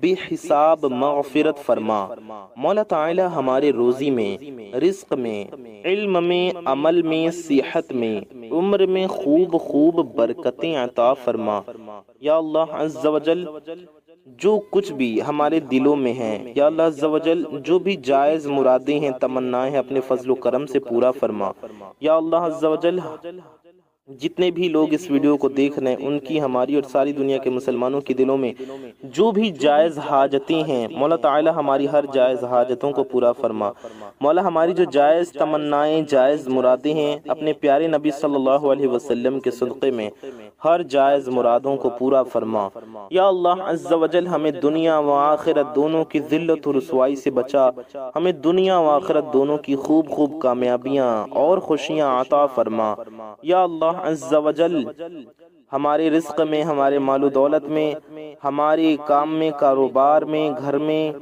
بے حساب مغفرت فرما۔ مولا تعالی ہمارے روزی میں، رزق میں، علم میں، عمل میں، صحت میں، عمر میں خوب خوب برکتیں عطا فرما۔ یا اللہ عز و جل جو کچھ بھی ہمارے دلوں میں ہیں، یا اللہ عز و جل جو بھی جائز مرادیں ہیں، تمنائیں ہیں، اپنے فضل و کرم سے پورا فرما۔ یا اللہ عز و جل جتنے بھی لوگ اس ویڈیو کو دیکھ رہے ہیں، ان کی، ہماری اور ساری دنیا کے مسلمانوں کے دلوں میں جو بھی جائز حاجتیں ہیں، مولا تعالی ہماری ہر جائز حاجتوں کو پورا فرما۔ مولا ہماری جو جائز تمنائیں، جائز مرادیں ہیں، اپنے پیارے نبی صلی اللہ علیہ وسلم کے صدقے میں ہر جائز مرادوں کو پورا فرما۔ یا اللہ عز و جل ہمیں دنیا و آخرت دونوں کی ذلت و رسوائی سے بچا، ہمیں دنیا و آخرت دونوں کی خوب خوب کامیابیاں اور خوشیاں عطا فرما۔ یا اللہ عز و جل ہمارے رزق میں، ہمارے مال و دولت میں، ہمارے کام میں، کاروبار میں، گھر میں،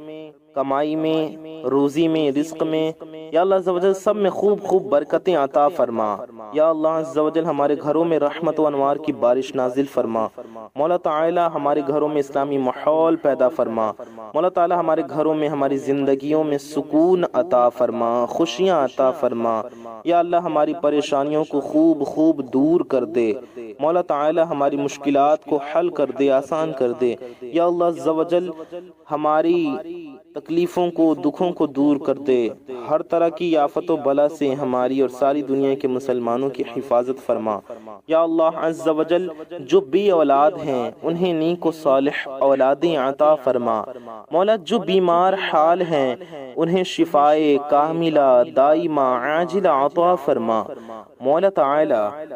کمائی میں، روزی میں، رزق میں، یا اللہ عز و جل سب میں خوب خوب برکتیں عطا فرما۔ یا اللہ عز و جل ہمارے گھروں میں رحمت و انوار کی بارش نازل فرما۔ مولا تعالی ہمارے گھروں میں اسلامی ماحول پیدا فرما۔ مولا تعالی ہمارے گھروں میں، ہماری زندگیوں میں سکون عطا فرما، خوشیاں عطا فرما۔ یا اللہ ہماری پریشانیوں کو خوب خوب دور کر دے۔ مولا تعالی ہماری مشکلات کو حل کر دے، آسان کر دے۔ یا اللہ عز و جل ہماری تکلیفوں کو، دکھوں کو دور کر دے۔ ہر طرح کی آفت و بلا سے ہماری اور ساری دنیا کے مسلمانوں کی حفاظت فرما۔ یا اللہ عز و جل جو بے اولاد ہیں، انہیں نیک و صالح اولادیں عطا فرما۔ مولا جو بیمار حال ہیں، انہیں شفائے کاملہ دائمہ عاجلہ عطا فرما۔ مولا تعالی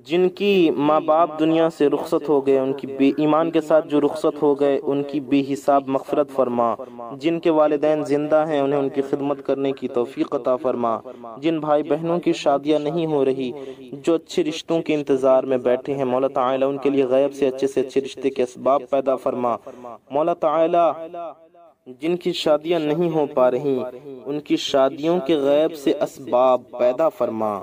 جن کی ماں باپ دنیا سے رخصت ہو گئے، ان کی بے ایمان کے ساتھ جو رخصت ہو گئے، ان کی بے حساب مغفرت فرما۔ جن کے والدین زندہ ہیں، انہیں ان کی خدمت کرنے کی توفیق عطا فرما۔ جن بھائی بہنوں کی شادیاں نہیں ہو رہی، جو اچھے رشتوں کے انتظار میں بیٹھے ہیں، مولا تعالی ان کے لیے غیب سے اچھے رشتے کے اسباب پیدا فرما۔ مولا تعالی جن کی شادیاں نہیں ہو پا رہی، ان کی شادیوں کے غیب سے اسباب پیدا فرما۔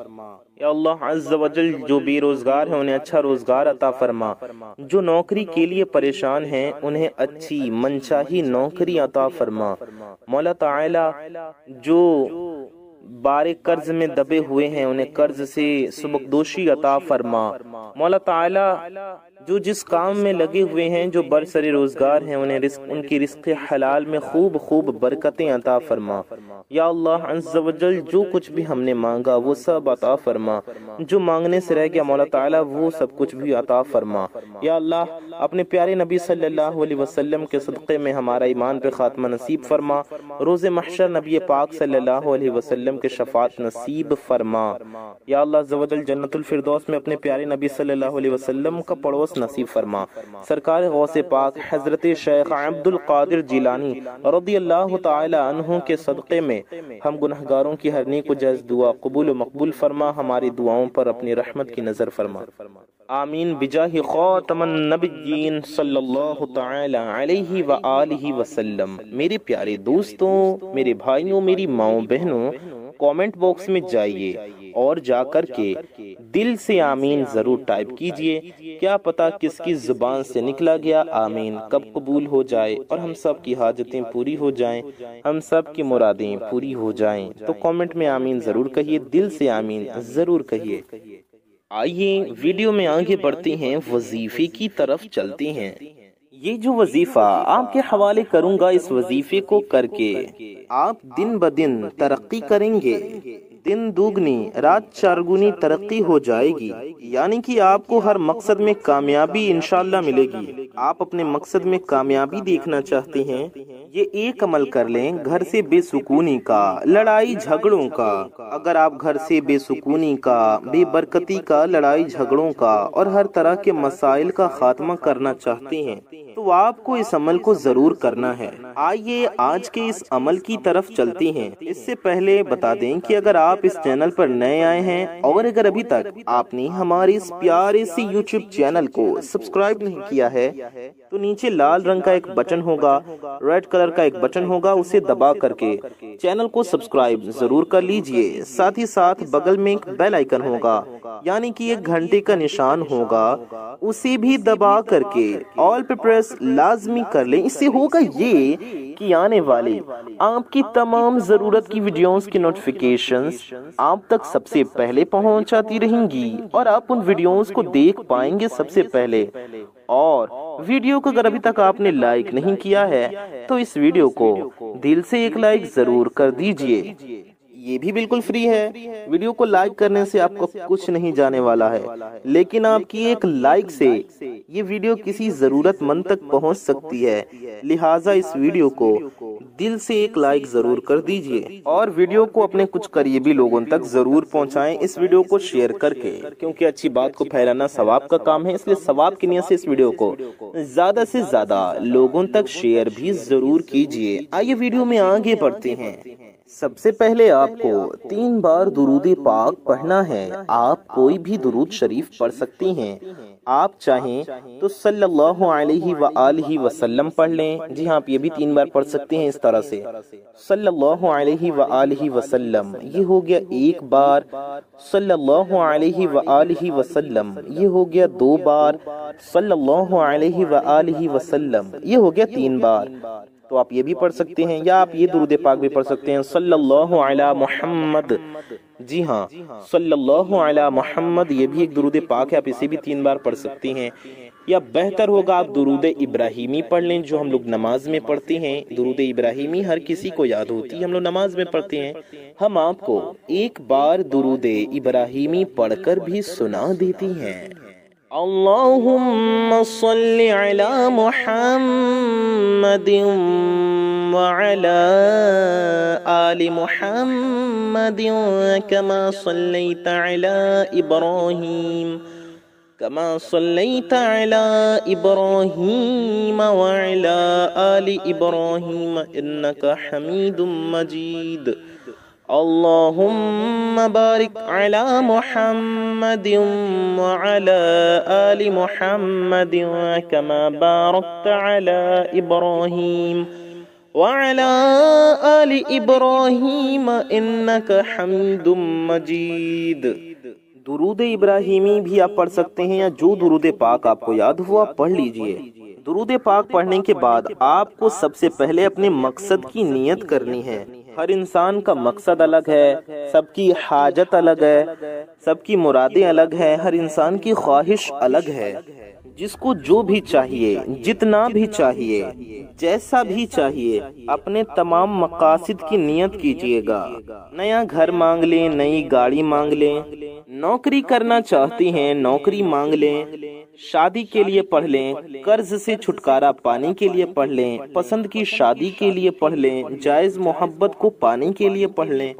یا اللہ عز و جل جو بے روزگار ہیں، انہیں اچھا روزگار عطا فرما۔ جو نوکری کے لیے پریشان ہیں، انہیں اچھی منچاہی نوکری عطا فرما۔ مولا تعالی جو بارے قرض میں دبے ہوئے ہیں، انہیں قرض سے سبکدوشی عطا فرما۔ مولا تعالی جو جس کام میں لگے ہوئے ہیں، جو برسر روزگار ہیں، انہیں ان کی رزق حلال میں خوب خوب برکتیں عطا فرما۔ یا اللہ عز و جل جو کچھ بھی ہم نے مانگا وہ سب عطا فرما، جو مانگنے سے رہ گیا مولا تعالی وہ سب کچھ بھی عطا فرما۔ یا اللہ اپنے پیارے نبی صلی اللہ علیہ وسلم کے صدقے میں ہمارا ایمان پہ خاتمہ نصیب فرما۔ روز محشر نبی پاک صلی اللہ علیہ وسلم کے شفاعت نصیب فرما۔ یا اللہ عز و جل جنت الفردوس میں اپنے پیارے نبی صلی اللہ علیہ وسلم کا پڑوس نصیب فرما۔ سرکار غوث پاک حضرت شیخ عبد القادر جیلانی رضی اللہ تعالی عنہ کے صدقے میں ہم گنہگاروں کی ہر نیک و جائز دعا قبول و مقبول فرما۔ ہماری دعاؤں پر اپنی رحمت کی نظر فرما۔ آمین بجاہ خاتم النبیین صلی اللہ تعالی علیہ وآلہ وسلم۔ میرے پیارے دوستوں، میرے بھائیوں، میری ماؤں بہنوں، کامنٹ باکس میں جائیے اور جا کر کے دل سے آمین ضرور ٹائپ کیجئے۔ کیا پتا کس کی زبان سے نکلا گیا آمین کب قبول ہو جائے اور ہم سب کی حاجتیں پوری ہو جائیں، ہم سب کی مرادیں پوری ہو جائیں۔ تو کامنٹ میں آمین ضرور کہیے، دل سے آمین ضرور کہیے۔ آئیے ویڈیو میں آگے بڑھتے ہیں، وظیفے کی طرف چلتے ہیں۔ یہ جو وظیفہ آپ کے حوالے کروں گا، اس وظیفے کو کر کے آپ دن بدن ترقی کریں گے، دن دوگنی رات چارگنی ترقی ہو جائے گی، یعنی کہ آپ کو ہر مقصد میں کامیابی انشاءاللہ ملے گی۔ آپ اپنے مقصد میں کامیابی دیکھنا چاہتے ہیں، یہ ایک عمل کر لیں، گھر سے بے سکونی کا، لڑائی جھگڑوں کا۔ اگر آپ گھر سے بے سکونی کا، بے برکتی کا، لڑائی جھگڑوں کا اور ہر طرح کے مسائل کا خاتمہ کرنا چاہتے ہیں تو آپ کو اس عمل کو ضرور کرنا ہے۔ آئیے آج کے اس عمل کی طرف چلتے ہیں۔ اس سے پہلے بتا دیں کہ اگر آپ اس چینل پر نئے آئے ہیں اور اگر ابھی تک آپ نے ہمارے اس پیارے سے یوٹیوب چینل کو سبسکرائب نہیں کیا ہے تو نیچے لال رنگ کا ایک بٹن ہوگا، ریڈ کلر کا ایک بٹن ہوگا، اسے دبا کر کے چینل کو سبسکرائب ضرور کر لیجئے۔ ساتھ ہی ساتھ بغل میں ایک بیل آئیکن ہوگا، یعنی کہ ایک گھنٹے کا نشان ہوگا، اسے بھی دبا کر کے آل پہ پریس لازمی کر لیں۔ اس سے ہوگا یہ کہ آنے والی آپ کی تمام ضرورت کی ویڈیوز کی نوٹیفیکیشنز آپ تک سب سے پہلے پہنچاتی رہیں گی اور آپ ان ویڈیوز کو دیکھ پائیں گے سب سے پہلے۔ اور ویڈیو کو اگر ابھی تک آپ نے لائک نہیں کیا ہے تو اس ویڈیو کو دل سے ایک لائک ضرور کر دیجئے، یہ بھی بالکل فری ہے۔ ویڈیو کو لائک کرنے سے آپ کو کچھ نہیں جانے والا ہے، لیکن آپ کی ایک لائک سے یہ ویڈیو کسی ضرورت مند تک پہنچ سکتی ہے، لہٰذا اس ویڈیو کو دل سے ایک لائک ضرور کر دیجئے اور ویڈیو کو اپنے کچھ قریبی لوگوں تک ضرور پہنچائیں اس ویڈیو کو شیئر کر کے، کیونکہ اچھی بات کو پھیلانا ثواب کا کام ہے، اس لیے ثواب کی نیت سے اس ویڈیو کو زیادہ سے زیادہ لوگوں تک شیئر بھی ضرور کیجئے۔ آئیے ویڈیو میں آگے بڑھتے ہیں۔ سب سے پہلے آپ کو 3 بار درود پاک پڑھنا ہے۔ آپ کوئی بھی درود شریف پڑھ سکتی ہیں، آپ چاہیں تو صلی اللہ علیہ وآلہ وسلم پڑھ لیں۔ جی ہاں، آپ یہ بھی 3 بار پڑھ سکتے ہیں اس طرح سے، صلی اللہ علیہ وآلہ وسلم، یہ ہو گیا 1 بار، صلی اللہ علیہ وآلہ وسلم، یہ ہو گیا 2 بار، صلی اللہ علیہ وآلہ وسلم، یہ ہو گیا 3 بار۔ تو آپ یہ بھی پڑھ سکتے ہیں، یا آپ یہ درود پاک بھی پڑھ سکتے ہیں، صلی اللہ علی محمد، جی ہاں، صلی اللہ علی محمد، یہ بھی ایک درود پاک ہے، آپ اسے بھی 3 بار پڑھ سکتی ہیں۔ یا بہتر ہوگا آپ درود ابراہیمی پڑھ لیں، جو ہم لوگ نماز میں پڑھتے ہیں۔ درود ابراہیمی ہر کسی کو یاد ہوتی ہے، ہم لوگ نماز میں پڑھتے ہیں۔ ہم آپ کو 1 بار درود ابراہیمی پڑھ کر بھی سنا دیتی ہیں۔ اللہم صلی علی محمد وعلی آل محمد کما صلیت علی ابراہیم علی ابراہیم وعلی آل ابراہیم انکا حمید مجید۔ اللہم بارک علی محمد وعلی آل محمد کما بارکت علی ابراہیم وعلی آل ابراہیم انکا حمید مجید۔ درود ابراہیمی بھی آپ پڑھ سکتے ہیں، یا جو درود پاک آپ کو یاد ہو آپ پڑھ لیجئے۔ درود پاک پڑھنے کے بعد آپ کو سب سے پہلے اپنے مقصد کی نیت کرنی ہے۔ ہر انسان کا مقصد الگ ہے، سب کی حاجت الگ ہے، سب کی مرادیں الگ ہیں، ہر انسان کی خواہش الگ ہے۔ جس کو جو بھی چاہیے، جتنا بھی چاہیے، جیسا بھی چاہیے، اپنے تمام مقاصد کی نیت کیجئے گا۔ نیا گھر مانگ لیں، نئی گاڑی مانگ لیں، نوکری کرنا چاہتی ہیں نوکری مانگ لیں، شادی کے لیے پڑھ لیں، قرض سے چھٹکارا پانے کے لیے پڑھ لیں، پسند کی شادی کے لیے پڑھ لیں، جائز محبت کو پانے کے لیے پڑھ لیں۔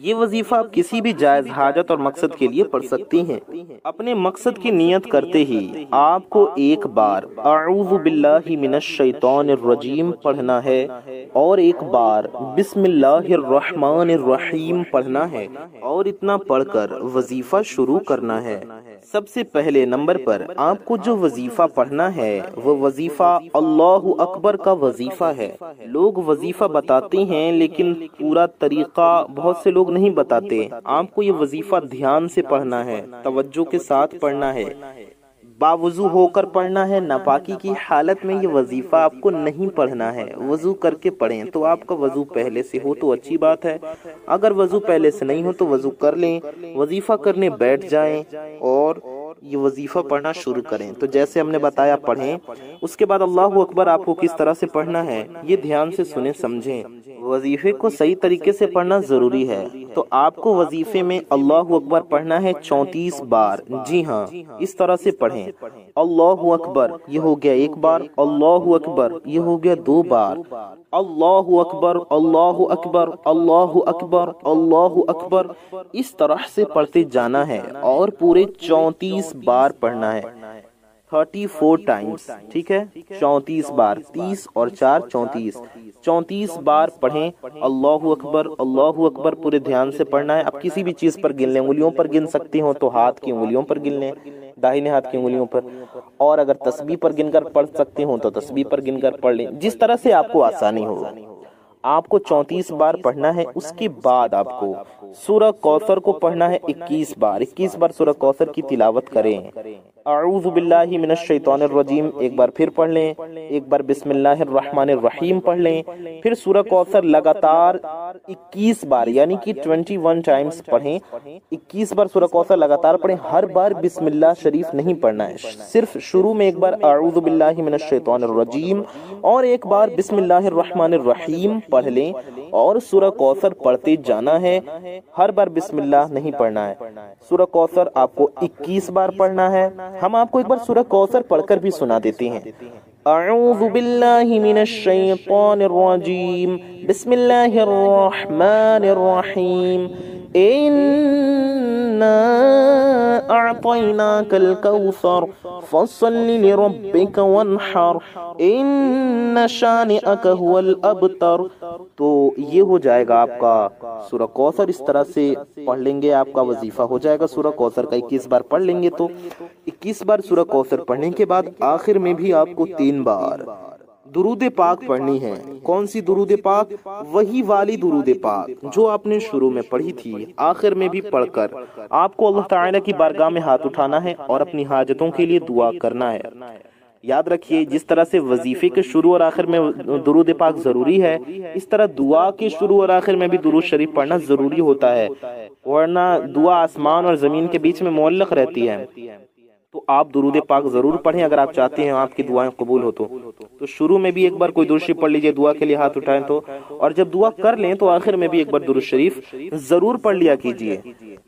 یہ وظیفہ آپ کسی بھی جائز حاجت اور مقصد کے لیے پڑھ سکتی ہیں۔ اپنے مقصد کی نیت کرتے ہی آپ کو 1 بار اعوذ باللہ من الشیطان الرجیم پڑھنا ہے اور 1 بار بسم اللہ الرحمن الرحیم پڑھنا ہے، اور اتنا پڑھ کر وظیفہ شروع کرنا ہے۔ سب سے پہلے نمبر پر آپ کو جو وظیفہ پڑھنا ہے وہ وظیفہ اللہ اکبر کا وظیفہ ہے۔ لوگ وظیفہ بتاتے ہیں لیکن پورا طریقہ بہت سے لوگ نہیں بتاتے۔ آپ کو یہ وظیفہ دھیان سے پڑھنا ہے، توجہ کے ساتھ پڑھنا ہے، باوضو ہو کر پڑھنا ہے۔ ناپاکی کی حالت میں یہ وظیفہ آپ کو نہیں پڑھنا ہے، وضو کر کے پڑھیں۔ تو آپ کا وضو پہلے سے ہو تو اچھی بات ہے، اگر وضو پہلے سے نہیں ہو تو وضو کر لیں، وظیفہ کرنے بیٹھ جائیں اور یہ وظیفہ پڑھنا شروع کریں۔ تو جیسے ہم نے بتایا پڑھیں، اس کے بعد اللہ اکبر آپ کو کس طرح سے پڑھنا ہے یہ دھیان سے سنیں سمجھیں۔ وظیفے کو صحیح طریقے سے پڑھنا ضروری ہے، تو آپ کو وظیفے میں اللہ اکبر پڑھنا ہے 34 بار۔ جی ہاں، اس طرح سے پڑھیں، اللہ اکبر، یہ ہو گیا 1 بار، اللہ اکبر، یہ ہو گیا 2 بار، اللہ اکبر، اللہ اکبر، اللہ اکبر، اللہ اکبر، اس طرح سے پڑھتے جانا ہے اور پورے 34 بار پڑھنا ہے، 34 ٹائمز، ٹھیک ہے، 34 بار، 30 اور 4 34، 34 بار پڑھیں اللہ اکبر، اللہ اکبر، پورے دھیان سے پڑھنا ہے۔ اب کسی بھی چیز پر گن لیں، انگلیوں پر گن سکتے ہو تو ہاتھ کی انگلیوں پر گن لیں، داہنے ہاتھ کی انگلیوں پر، اور اگر تسبیح پر گن کر پڑھ سکتے ہو تو تسبیح پر گن کر پڑھ لیں، جس طرح سے آپ کو آسانی ہو۔ آپ کو 34 بار پڑھنا ہے۔ اس کے بعد آپ کو سورہ کوثر کو پڑھنا ہے 21 بار۔ 21 بار سورہ کوثر کی تلاوت کریں۔ اعوذ باللہ من الشیطان الرجیم ایک بار پھر پڑھ لیں، ایک بار بسم اللہ الرحمن الرحیم پڑھ لیں، پھر سورہ کوثر لگاتار 21 بار یعنی کہ 21 ٹائمز پڑھیں۔ 21 بار سورہ کوثر لگاتار پڑھیں۔ ہر بار بسم اللہ شریف نہیں پڑھنا ہے، صرف شروع میں ایک بار اعوذ باللہ من الشیطان الرجیم اور ایک بار بسم اللہ الرحمن الرحیم پڑھ لیں اور سورہ کوثر پڑھتے جانا ہے۔ ہر بار بسم اللہ نہیں پڑھنا ہے۔ سورہ کوثر آپ کو 21 بار پڑھنا ہے۔ ہم آپ کو ایک بار سورہ کوثر پڑھ کر بھی سنا دیتے ہیں۔ اعوذ باللہ من الشیطان الرجیم بسم اللہ الرحمن الرحیم اِنَّا أعطيناك الكوثر فصل لربك وانحر إن شانئك هو الأبتر۔ تو یہ ہو جائے گا آپ کا سورہ کوثر، اس طرح سے پڑھ لیں گے آپ کا وظیفہ ہو جائے گا سورہ کوثر کا۔ 21 بار پڑھ لیں گے تو 21 بار سورہ کوثر پڑھنے کے بعد آخر میں بھی آپ کو 3 بار درود پاک پڑھنی ہے۔ کون سی درود پاک؟ وہی والی درود پاک جو آپ نے شروع میں پڑھی تھی، آخر میں بھی پڑھ کر آپ کو اللہ تعالیٰ کی بارگاہ میں ہاتھ اٹھانا ہے اور اپنی حاجتوں کے لیے دعا کرنا ہے۔ یاد رکھیے، جس طرح سے وظیفے کے شروع اور آخر میں درود پاک ضروری ہے، اس طرح دعا کے شروع اور آخر میں بھی درود شریف پڑھنا ضروری ہوتا ہے، ورنہ دعا آسمان اور زمین کے بیچ میں معلق رہتی ہے۔ تو آپ درود پاک ضرور پڑھیں اگر آپ چاہتے ہیں آپ کی دعائیں قبول ہو تو شروع میں بھی ایک بار کوئی درود شریف پڑھ لیجئے، دعا کے لیے ہاتھ اٹھائیں تو، اور جب دعا کر لیں تو آخر میں بھی ایک بار درود شریف ضرور پڑھ لیا کیجئے۔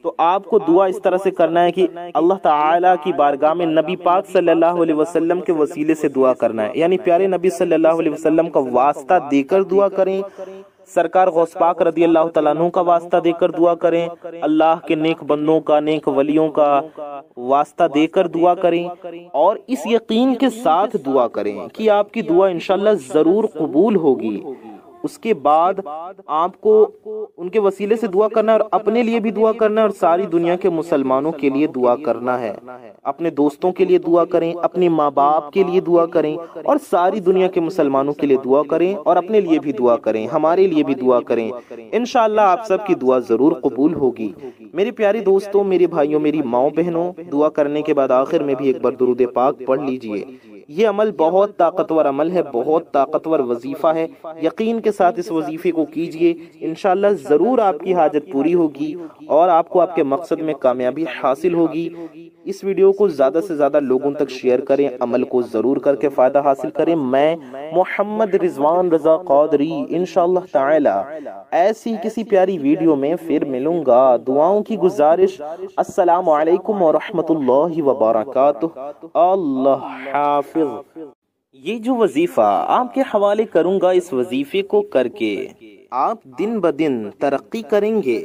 تو آپ کو دعا اس طرح سے کرنا ہے کہ اللہ تعالیٰ کی بارگاہ میں نبی پاک صلی اللہ علیہ وسلم کے وسیلے سے دعا کرنا ہے، یعنی پیارے نبی صلی اللہ علیہ وسلم کا واسطہ دے کر دعا کریں، سرکار غوث پاک رضی اللہ تعالیٰ عنہ کا واسطہ دے کر دعا کریں، اللہ کے نیک بندوں کا، نیک ولیوں کا واسطہ دے کر دعا کریں، اور اس یقین کے ساتھ دعا کریں کہ آپ کی دعا انشاءاللہ ضرور قبول ہوگی۔ اس کے بعد آپ کو ان کے وسیلے سے دعا کرنا ہے اور اپنے لیے بھی دعا کرنا ہے اور ساری دنیا کے مسلمانوں کے لیے دعا کرنا ہے۔ اپنے دوستوں کے لیے دعا کریں، اپنے ماں باپ کے لیے دعا کریں اور ساری دنیا کے مسلمانوں کے لیے دعا کریں اور اپنے لیے بھی دعا کریں، ہمارے لیے بھی دعا کریں۔ انشاءاللہ آپ سب کی دعا ضرور قبول ہوگی۔ میرے پیارے دوستوں، میرے بھائیوں، میری ماؤں بہنوں، دعا کرنے کے بعد آخر میں بھی ایک بار درود پاک پڑھ لیجئے۔ یہ عمل بہت طاقتور عمل ہے، بہت طاقتور وظیفہ ہے۔ یقین کے ساتھ اس وظیفے کو کیجئے، انشاءاللہ ضرور آپ کی حاجت پوری ہوگی اور آپ کو آپ کے مقصد میں کامیابی حاصل ہوگی۔ اس ویڈیو کو زیادہ سے زیادہ لوگوں تک شیئر کریں، عمل کو ضرور کر کے فائدہ حاصل کریں۔ میں محمد رضوان رضا قادری انشاءاللہ تعالی ایسی کسی پیاری ویڈیو میں پھر ملوں گا۔ دعاؤں کی گزارش، السلام علیکم ورحمۃ اللہ وبرکاتہ۔ اللہ حافظ۔ یہ جو وظیفہ آپ کے حوالے کروں گا، اس وظیفے کو کر کے آپ دن بدن ترقی کریں گے،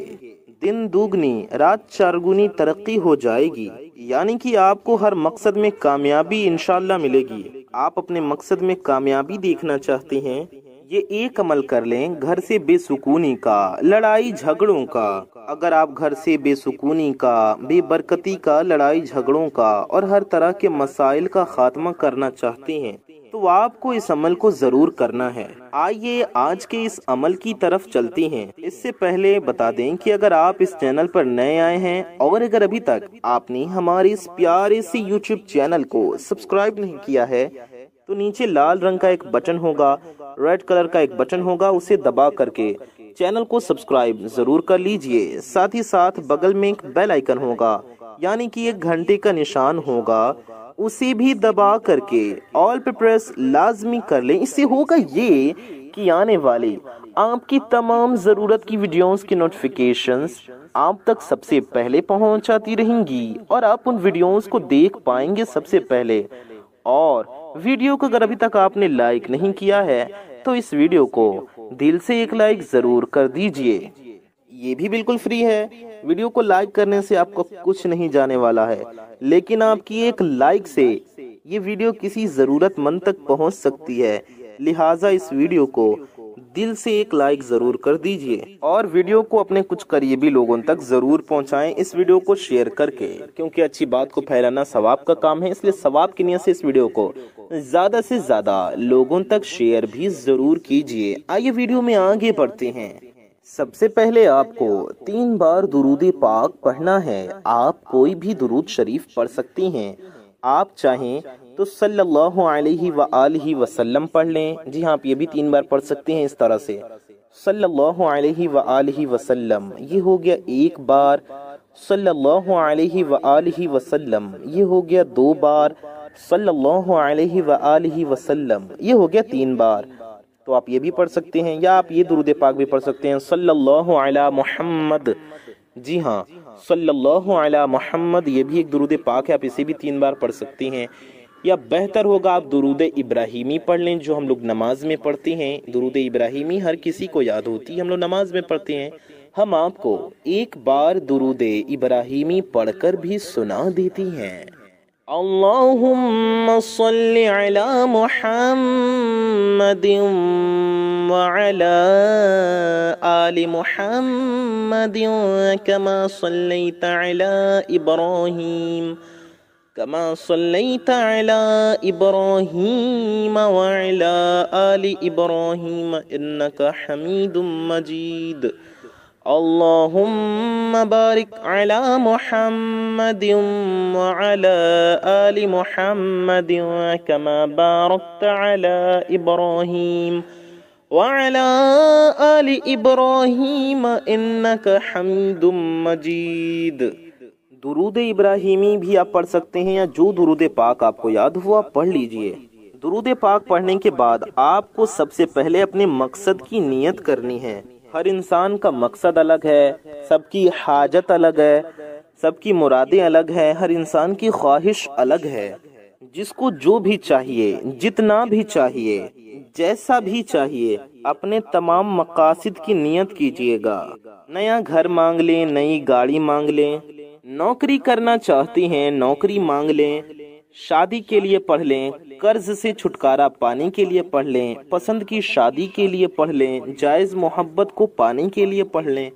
دن دوگنی رات چارگنی ترقی ہو جائے گی، یعنی کہ آپ کو ہر مقصد میں کامیابی انشاءاللہ ملے گی۔ آپ اپنے مقصد میں کامیابی دیکھنا چاہتے ہیں، یہ ایک عمل کر لیں، گھر سے بے سکونی کا، لڑائی جھگڑوں کا۔ اگر آپ گھر سے بے سکونی کا، بے برکتی کا، لڑائی جھگڑوں کا اور ہر طرح کے مسائل کا خاتمہ کرنا چاہتے ہیں تو آپ کو اس عمل کو ضرور کرنا ہے۔ آئیے آج کے اس عمل کی طرف چلتے ہیں۔ اس سے پہلے بتا دیں کہ اگر آپ اس چینل پر نئے آئے ہیں اور اگر ابھی تک آپ نے ہمارے اس پیارے سے یوٹیوب چینل کو سبسکرائب نہیں کیا ہے تو نیچے لال رنگ کا ایک بٹن ہوگا، ریڈ کلر کا ایک بٹن ہوگا، اسے دبا کر کے چینل کو سبسکرائب ضرور کر لیجئے۔ ساتھ ہی ساتھ بغل میں ایک بیل آئیکن ہوگا، یعنی کہ ایک گھنٹے کا نشان ہوگا، اسے بھی دبا کر کے آل پہ پریس لازمی کر لیں۔ اس سے ہوگا یہ کہ آنے والی آپ کی تمام ضرورت کی ویڈیوز کی نوٹیفیکیشنز آپ تک سب سے پہلے پہنچاتی رہیں گی اور آپ ان ویڈیوز کو دیکھ پائیں گے سب سے پہلے۔ اور ویڈیو کو اگر ابھی تک آپ نے لائک نہیں کیا ہے تو اس ویڈیو کو دل سے ایک لائک ضرور کر دیجئے، یہ بھی بالکل فری ہے۔ ویڈیو کو لائک کرنے سے آپ کو کچھ نہیں جانے والا ہے، لیکن آپ کی ایک لائک سے یہ ویڈیو کسی ضرورت مند تک پہنچ سکتی ہے، لہٰذا اس ویڈیو کو دل سے ایک لائک ضرور کر دیجئے اور ویڈیو کو اپنے کچھ قریبی لوگوں تک ضرور پہنچائیں اس ویڈیو کو شیئر کر کے، کیونکہ اچھی بات کو پھیلانا ثواب کا کام ہے، اس لیے ثواب کی نیت سے اس ویڈیو کو زیادہ سے زیادہ لوگوں تک شیئر بھی ضرور کیجئے۔ آئیے ویڈیو میں آگے بڑھتے ہیں۔ سب سے پہلے آپ کو 3 بار درود پاک پڑھنا ہے۔ آپ کوئی بھی درود شریف پڑھ سکتی ہیں، آپ چاہیں تو صلی اللہ علیہ وآلہ وسلم پڑھ لیں۔ جی ہاں، آپ یہ بھی 3 بار پڑھ سکتے ہیں اس طرح سے، صلی اللہ علیہ وآلہ وسلم، یہ ہو گیا 1 بار، صلی اللہ علیہ وآلہ وسلم، یہ ہو گیا 2 بار، صلی اللہ علیہ وآلہ وسلم، یہ ہو گیا 3 بار۔ تو آپ یہ بھی پڑھ سکتے ہیں، یا آپ یہ درود پاک بھی پڑھ سکتے ہیں، صلی اللہ علی محمد۔ جی ہاں، صلی اللہ علی محمد، یہ بھی ایک درود پاک ہے، آپ اسے بھی 3 بار پڑھ سکتی ہیں۔ یا بہتر ہوگا آپ درود ابراہیمی پڑھ لیں، جو ہم لوگ نماز میں پڑھتے ہیں۔ درود ابراہیمی ہر کسی کو یاد ہوتی ہے، ہم لوگ نماز میں پڑھتے ہیں۔ ہم آپ کو 1 بار درود ابراہیمی پڑھ کر بھی سنا دیتی ہیں۔ اللہم صلی علی محمد وعلی آل محمد کما صلیت علی ابراہیم وعلی آل ابراہیم انک حمید مجید۔ اللہم بارک علی محمد وعلی آل محمد کما بارکت علی ابراہیم وعلی آل ابراہیم انک حمید مجید۔ درود ابراہیمی بھی آپ پڑھ سکتے ہیں، یا جو درود پاک آپ کو یاد ہوا پڑھ لیجئے۔ درود پاک پڑھنے کے بعد آپ کو سب سے پہلے اپنے مقصد کی نیت کرنی ہے۔ ہر انسان کا مقصد الگ ہے، سب کی حاجت الگ ہے، سب کی مرادیں الگ ہیں، ہر انسان کی خواہش الگ ہے۔ جس کو جو بھی چاہیے، جتنا بھی چاہیے، جیسا بھی چاہیے، اپنے تمام مقاصد کی نیت کیجئے گا۔ نیا گھر مانگ لیں، نئی گاڑی مانگ لیں، نوکری کرنا چاہتی ہیں نوکری مانگ لیں، شادی کے لیے پڑھ لیں، قرض سے چھٹکارا پانے کے لیے پڑھ لیں، پسند کی شادی کے لیے پڑھ لیں، جائز محبت کو پانے کے لیے پڑھ لیں۔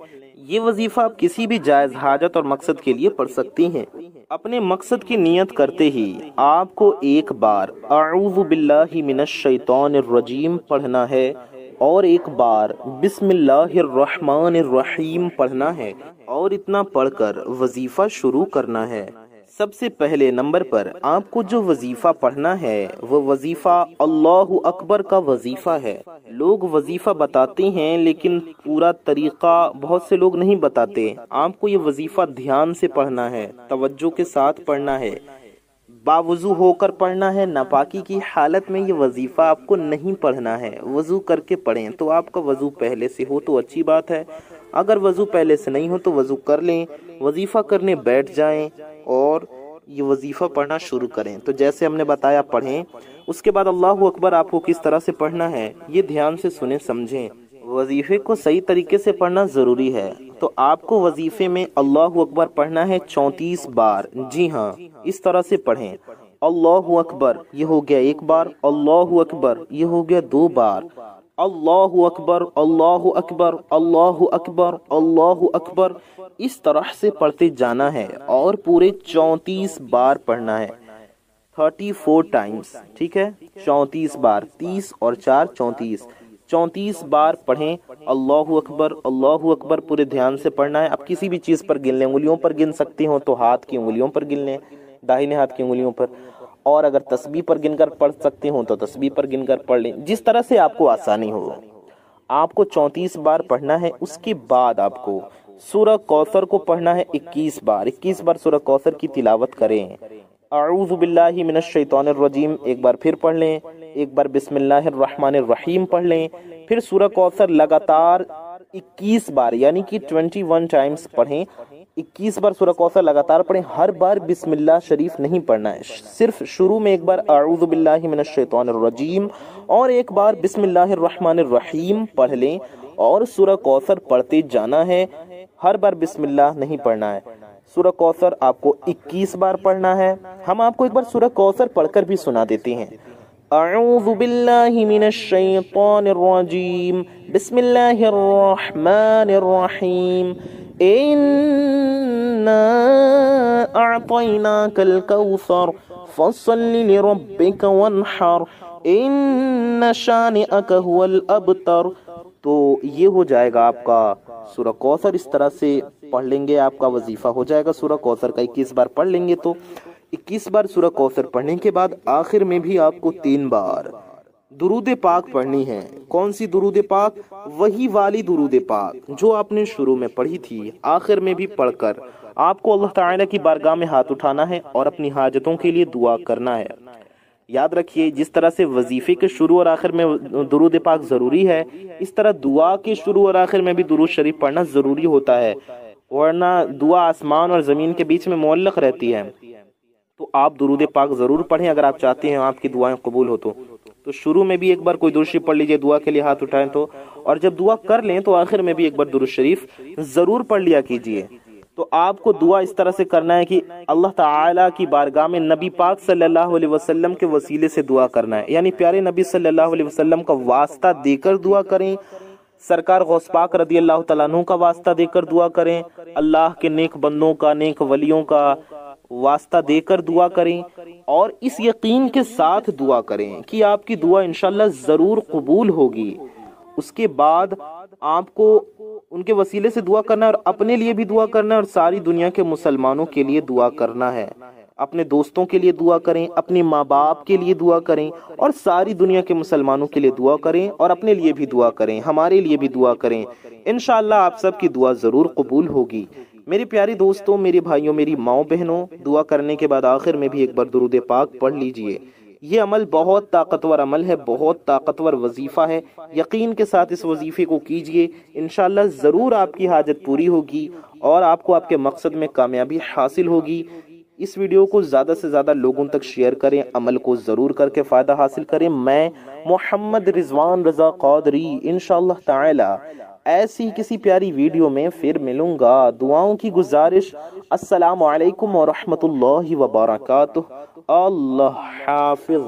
یہ وظیفہ آپ کسی بھی جائز حاجت اور مقصد کے لیے پڑھ سکتی ہیں۔ اپنے مقصد کی نیت کرتے ہی آپ کو 1 بار اعوذ باللہ من الشیطان الرجیم پڑھنا ہے، اور 1 بار بسم اللہ الرحمن الرحیم پڑھنا ہے، اور اتنا پڑھ کر وظیفہ شروع کرنا ہے۔ سب سے پہلے نمبر پر آپ کو جو وظیفہ پڑھنا ہے وہ وظیفہ اللہ اکبر کا وظیفہ ہے۔ لوگ وظیفہ بتاتے ہیں لیکن پورا طریقہ بہت سے لوگ نہیں بتاتے۔ آپ کو یہ وظیفہ دھیان سے پڑھنا ہے، توجہ کے ساتھ پڑھنا ہے، باوضو ہو کر پڑھنا ہے۔ ناپاکی کی حالت میں یہ وظیفہ آپ کو نہیں پڑھنا ہے، وضو کر کے پڑھیں۔ تو آپ کا وضو پہلے سے ہو تو اچھی بات ہے، اگر وضو پہلے سے نہیں ہو تو وضو کر لیں، وظیفہ کرنے بیٹھ جائیں اور یہ وظیفہ پڑھنا شروع کریں۔ تو جیسے ہم نے بتایا پڑھیں، اس کے بعد اللہ اکبر آپ کو کس طرح سے پڑھنا ہے یہ دھیان سے سنیں سمجھیں۔ وظیفے کو صحیح طریقے سے پڑھنا ضروری ہے۔ تو آپ کو وظیفے میں اللہ اکبر پڑھنا ہے 34 بار۔ جی ہاں، اس طرح سے پڑھیں، اللہ اکبر، یہ ہو گیا 1 بار، اللہ اکبر، یہ ہو گیا 2 بار، اللہ اکبر، اللہ اکبر، اللہ اکبر، اللہ اکبر، اس طرح سے پڑھتے جانا ہے، اور پورے 34 بار پڑھنا ہے، 34 ٹائمز، ٹھیک ہے، 34 بار، 30 اور 4 34، 34 بار پڑھیں اللہ اکبر، اللہ اکبر، پورے دھیان سے پڑھنا ہے۔ اب کسی بھی چیز پر گن لیں، انگلیوں پر گن سکتے ہو تو ہاتھ کی انگلیوں پر گن لیں، داہنے ہاتھ کی انگلیوں پر، اور اگر تسبیح پر گن کر پڑھ سکتے ہوں تو تسبیح پر گن کر پڑھ لیں، جس طرح سے آپ کو آسانی ہو۔ آپ کو 34 بار پڑھنا ہے۔ اس کے بعد آپ کو سورہ کوثر کو پڑھنا ہے 21 بار، 21 بار سورہ کوثر کی تلاوت کریں۔ اعوذ باللہ من الشیطان الرجیم 1 بار پھر پڑھ لیں، 1 بار بسم اللہ الرحمن الرحیم پڑھ لیں، پھر سورہ کوثر لگاتار 21 بار یعنی کہ 21 ٹائمز پڑھیں۔ 21 بار سورہ کوثر لگاتار پڑھیں، ہر بار بسم اللہ شریف نہیں پڑھنا ہے، صرف شروع میں 1 بار اعوذ باللہ من الشیطان الرجیم اور 1 بار بسم اللہ الرحمن الرحیم پڑھ لیں، اور سورہ کوثر پڑھتے جانا ہے، ہر بار بسم اللہ نہیں پڑھنا ہے۔ سورہ کوثر آپ کو 21 بار پڑھنا ہے۔ ہم آپ کو 1 بار سورہ کوثر پڑھ کر بھی سنا دیتے ہیں۔ اعوذ باللہ من الشیطان الرجیم بسم اللہ الرحمن الرحیم انا اعطیناک الکوثر فصل لربک وانحر ان شانئک هو الابتر۔ تو یہ ہو جائے گا آپ کا سورہ کوثر، اس طرح سے پڑھ لیں گے آپ کا وظیفہ ہو جائے گا سورہ کوثر کا 21 بار پڑھ لیں گے۔ تو 21 بار سورہ کوثر پڑھنے کے بعد آخر میں بھی آپ کو 3 بار درود پاک پڑھنی ہے۔ کون سی درود پاک؟ وہی والی درود پاک جو آپ نے شروع میں پڑھی تھی، آخر میں بھی پڑھ کر آپ کو اللہ تعالیٰ کی بارگاہ میں ہاتھ اٹھانا ہے اور اپنی حاجتوں کے لیے دعا کرنا ہے۔ یاد رکھیے، جس طرح سے وظیفے کے شروع اور آخر میں درود پاک ضروری ہے، اس طرح دعا کے شروع اور آخر میں بھی درود شریف پڑھنا ضروری ہوتا ہے، ورنہ دعا آسمان اور زمین کے بیچ میں معلق رہتی ہے۔ تو آپ درود پاک ضرور پڑھیں اگر آپ چاہتے ہیں آپ کی دعائیں قبول ہو تو شروع میں بھی ایک بار کوئی درود شریف پڑھ لیجئے، دعا کے لیے ہاتھ اٹھائیں تو، اور جب دعا کر لیں تو آخر میں بھی ایک بار درود شریف ضرور پڑھ لیا کیجئے۔ تو آپ کو دعا اس طرح سے کرنا ہے کہ اللہ تعالیٰ کی بارگاہ میں نبی پاک صلی اللہ علیہ وسلم کے وسیلے سے دعا کرنا ہے، یعنی پیارے نبی صلی اللہ علیہ وسلم کا واسطہ دے کر دعا کریں، سرکار غوث پاک رضی اللہ تعالیٰ عنہ کا واسطہ دے کر دعا کریں، اللہ کے نیک بندوں کا، نیک ولیوں کا واسطہ دے کر دعا کریں، اور اس یقین کے ساتھ دعا کریں کہ آپ کی دعا انشاءاللہ ضرور قبول ہوگی۔ اس کے بعد آپ کو ان کے وسیلے سے دعا کرنا ہے، اور اپنے لیے بھی دعا کرنا ہے، اور ساری دنیا کے مسلمانوں کے لیے دعا کرنا ہے۔ اپنے دوستوں کے لیے دعا کریں، اپنے ماں باپ کے لیے دعا کریں، اور ساری دنیا کے مسلمانوں کے لیے دعا کریں، اور اپنے لیے بھی دعا کریں، ہمارے لیے بھی دعا کریں۔ انشاءاللہ آپ سب کی دعا ضرور قبول ہوگی۔ میرے پیارے دوستوں، میرے بھائیوں، میری ماؤں بہنوں، دعا کرنے کے بعد آخر میں بھی ایک بار درود پاک پڑھ لیجئے۔ یہ عمل بہت طاقتور عمل ہے، بہت طاقتور وظیفہ ہے، یقین کے ساتھ اس وظیفے کو کیجئے، انشاءاللہ ضرور آپ کی حاجت پوری ہوگی اور آپ کو آپ کے مقصد میں کامیابی حاصل ہوگی۔ اس ویڈیو کو زیادہ سے زیادہ لوگوں تک شیئر کریں، عمل کو ضرور کر کے فائدہ حاصل کریں۔ میں محمد رضوان رضا قادری انشاءاللہ تعالی ایسی کسی پیاری ویڈیو میں پھر ملوں گا۔ دعاؤں کی گزارش، السلام علیکم ورحمۃ اللہ وبرکاتہ۔ اللہ حافظ۔